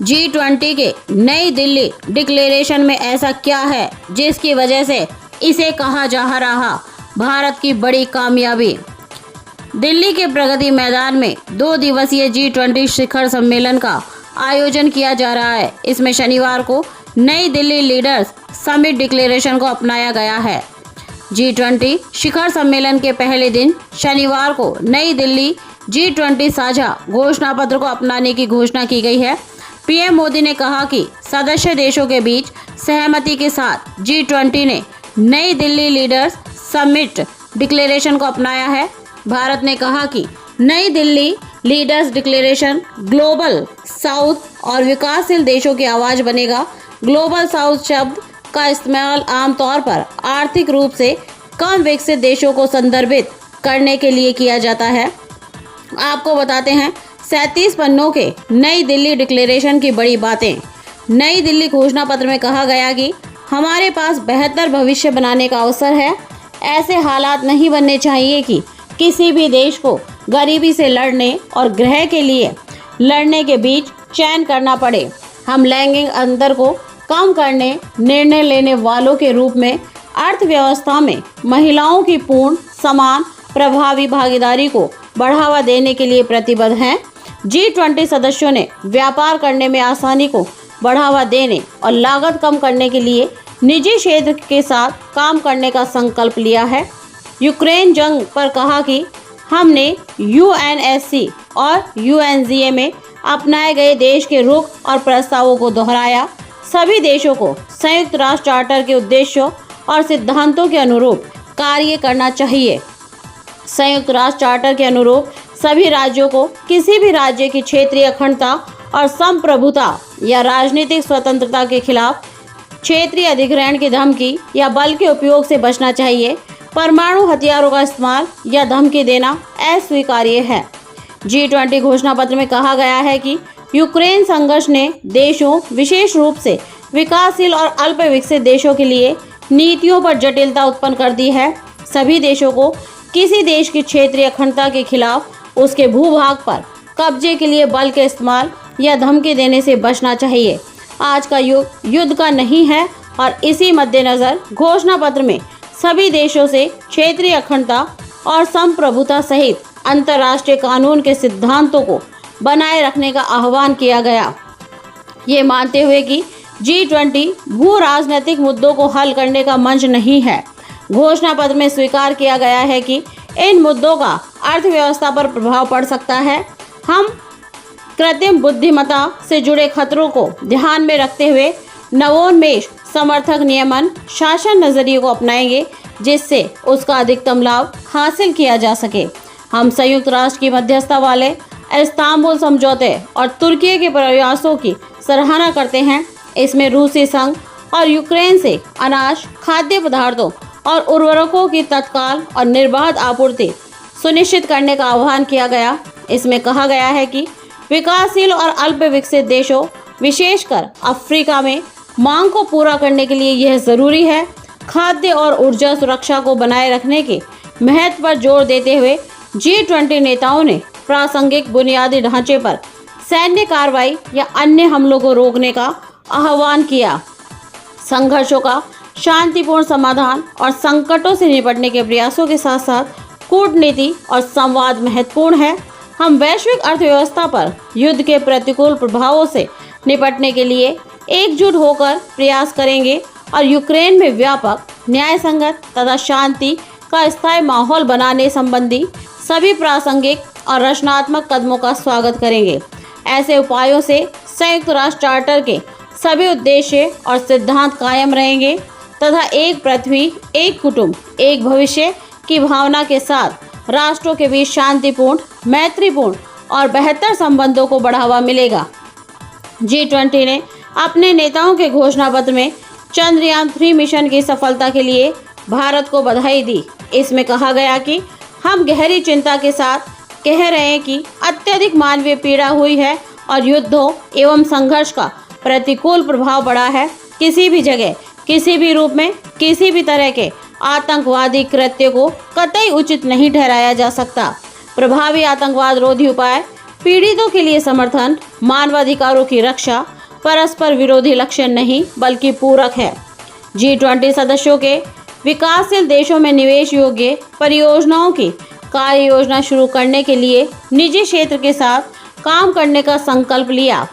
G20 के नई Delhi declaration में ऐसा क्या है जिसकी वजह से इसे कहा जा रहा भारत की बड़ी कामयाबी। दिल्ली के प्रगति मैदान में 2 दिवसीय G20 शिखर सम्मेलन का आयोजन किया जा रहा है। इसमें शनिवार को नई दिल्ली लीडर्स समिट डिक्लेरेशन को अपनाया गया है। G20 शिखर सम्मेलन के पहले दिन शनिवार को नई दिल्ली G20 साझा घोषणा पत्र को अपनाने की घोषणा की गई है। पीएम मोदी ने कहा कि सदस्य देशों के बीच सहमति के साथ G20 ने नई दिल्ली लीडर्स समिट डिक्लेरेशन को अपनाया है। भारत ने कहा कि नई Delhi leaders declaration global south और विकासशील देशों की आवाज़ बनेगा। ग्लोबल साउथ शब्द का इस्तेमाल आमतौर पर आर्थिक रूप से कम विकसित देशों को संदर्भित करने के लिए किया जाता है। आपको बताते हैं 37 पन्नों के नई दिल्ली डिक्लेरेशन की बड़ी बातें। नई दिल्ली घोषणा पत्र में कहा गया कि हमारे पास बेहतर भविष्य बनाने का अवसर है। ऐसे हालात नहीं बनने चाहिए कि किसी भी देश को गरीबी से लड़ने और ग्रह के लिए लड़ने के बीच चयन करना पड़े। हम लैंगिक अंतर को कम करने निर्णय लेने वालों के रूप में अर्थव्यवस्था में महिलाओं की पूर्ण समान प्रभावी भागीदारी को बढ़ावा देने के लिए प्रतिबद्ध हैं। G20 सदस्यों ने व्यापार करने में आसानी को बढ़ावा देने और लागत कम करने के लिए निजी क्षेत्र के साथ काम करने का संकल्प लिया है। यूक्रेन जंग पर कहा कि हमने UNSC और UNGA में अपनाए गए देश के रुख और प्रस्तावों को दोहराया। सभी देशों को संयुक्त राष्ट्र चार्टर के उद्देश्यों और सिद्धांतों के अनुरूप कार्य करना चाहिए। संयुक्त राष्ट्र चार्टर के अनुरूप सभी राज्यों को किसी भी राज्य की क्षेत्रीय अखंडता और संप्रभुता या राजनीतिक स्वतंत्रता के खिलाफ क्षेत्रीय अधिग्रहण की धमकी या बल के उपयोग से बचना चाहिए। परमाणु हथियारों का इस्तेमाल या धमकी देना अस्वीकार्य है। G20 घोषणा पत्र में कहा गया है कि यूक्रेन संघर्ष ने देशों, विशेष रूप से विकासशील और अल्प विकसित देशों के लिए नीतियों पर जटिलता उत्पन्न कर दी है। सभी देशों को किसी देश की क्षेत्रीय अखंडता के खिलाफ उसके भूभाग पर कब्जे के लिए बल के इस्तेमाल या धमकी देने से बचना चाहिए। आज का युग युद्ध का नहीं है और इसी मद्देनज़र घोषणा पत्र में सभी देशों से क्षेत्रीय अखंडता और संप्रभुता सहित अंतर्राष्ट्रीय कानून के सिद्धांतों को बनाए रखने का आह्वान किया गया। ये मानते हुए कि G20 भू राजनीतिक मुद्दों को हल करने का मंच नहीं है। घोषणा पत्र में स्वीकार किया गया है कि इन मुद्दों का अर्थव्यवस्था पर प्रभाव पड़ सकता है। हम कृत्रिम बुद्धिमत्ता से जुड़े खतरों को ध्यान में रखते हुए नवोन्मेष समर्थक नियमन शासन नजरिए को अपनाएंगे जिससे उसका अधिकतम लाभ हासिल किया जा सके। हम संयुक्त राष्ट्र की मध्यस्थता वाले इस्तांबुल समझौते और तुर्की के प्रयासों की सराहना करते हैं। इसमें रूसी संघ और यूक्रेन से अनाज, खाद्य पदार्थों और उर्वरकों की तत्काल और निर्बाध आपूर्ति सुनिश्चित करने का आह्वान किया गया। इसमें कहा गया है कि विकासशील और अल्प विकसित देशों, विशेषकर अफ्रीका में मांग को पूरा करने के लिए यह ज़रूरी है। खाद्य और ऊर्जा सुरक्षा को बनाए रखने के महत्व पर जोर देते हुए G20 नेताओं ने प्रासंगिक बुनियादी ढांचे पर सैन्य कार्रवाई या अन्य हमलों को रोकने का आह्वान किया। संघर्षों का शांतिपूर्ण समाधान और संकटों से निपटने के प्रयासों के साथ साथ कूटनीति और संवाद महत्वपूर्ण है। हम वैश्विक अर्थव्यवस्था पर युद्ध के प्रतिकूल प्रभावों से निपटने के लिए एकजुट होकर प्रयास करेंगे और यूक्रेन में व्यापक, न्यायसंगत तथा शांति का स्थायी माहौल बनाने संबंधी सभी प्रासंगिक और रचनात्मक कदमों का स्वागत करेंगे। ऐसे उपायों से संयुक्त राष्ट्र चार्टर के सभी उद्देश्य और सिद्धांत कायम रहेंगे तथा एक पृथ्वी, एक कुटुंब, एक भविष्य की भावना के साथ राष्ट्रों के बीच शांतिपूर्ण, मैत्रीपूर्ण और बेहतर संबंधों को बढ़ावा मिलेगा। G20 ने अपने नेताओं के घोषणा पत्र में चंद्रयान 3 मिशन की सफलता के लिए भारत को बधाई दी। इसमें कहा गया कि हम गहरी चिंता के साथ कह रहे हैं कि अत्यधिक मानवीय पीड़ा हुई है और युद्धों एवं संघर्ष का प्रतिकूल प्रभाव पड़ा है। किसी भी जगह, किसी भी रूप में, किसी भी तरह के आतंकवादी कृत्य को कतई उचित नहीं ठहराया जा सकता। प्रभावी आतंकवाद रोधी उपाय पीड़ितों के लिए समर्थन, मानवाधिकारों की रक्षा परस्पर विरोधी लक्ष्य नहीं बल्कि पूरक है। G20 सदस्यों के विकासशील देशों में निवेश योग्य परियोजनाओं की कार्य योजना शुरू करने के लिए निजी क्षेत्र के साथ काम करने का संकल्प लिया।